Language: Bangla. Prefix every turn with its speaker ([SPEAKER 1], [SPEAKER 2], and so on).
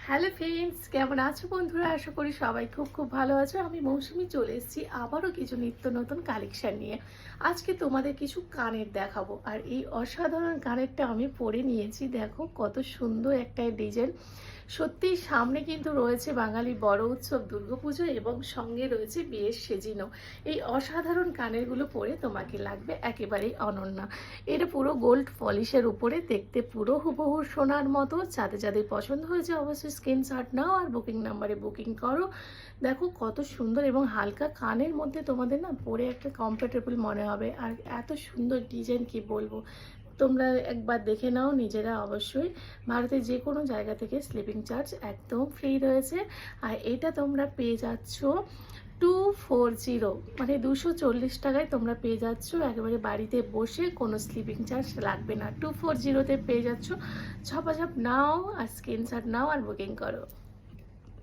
[SPEAKER 1] হ্যালো ফ্রেন্ডস, কেমন আছো বন্ধুরা? আশা করি সবাই খুব খুব ভালো আছো। আমি মৌসুমি চলে এসেছি আবারও কিছু নিত্য নতুন কালেকশন নিয়ে। আজকে তোমাদের কিছু কানের দেখাবো, আর এই অসাধারণ কানেরটা আমি পরে নিয়েছি। দেখো কত সুন্দর একটা ডিজাইন। সত্যি সামনে কিন্তু রয়েছে বাঙালি বড় উৎসব দুর্গাপুজো, এবং সঙ্গে রয়েছে বিয়ের সেজিনও। এই অসাধারণ কানেরগুলো পরে তোমাকে লাগবে একেবারেই অনন্য। এটা পুরো গোল্ড পলিশের উপরে, দেখতে পুরো হুবহু সোনার মতো। যাদের যাদের পছন্দ হয়েছে অবশ্যই স্ক্রিনশট নাও আর বুকিং নাম্বারে বুকিং করো। দেখো কত সুন্দর এবং হালকা কানের মধ্যে, তোমাদের না পরে একটা কমফোর্টেবল মনে হবে। আর এত সুন্দর ডিজাইন কি বলবো, তোমরা একবার দেখে নাও নিজেরা। অবশ্যই ভারতের যে কোনো জায়গা থেকে স্লিপিং চার্জ একদম ফ্রি রয়েছে। আর এটা তোমরা পেয়ে যাচ্ছ 240, মানে 240 টাকায় তোমরা পেয়ে যাচ্ছ। একেবারে বাড়িতে বসে, কোনো স্লিপিং চার্জ লাগবে না। 240-তে পেয়ে যাচ্ছ। ঝপাঝপ নাও আর স্ক্রিনশট নাও আর বুকিং করো।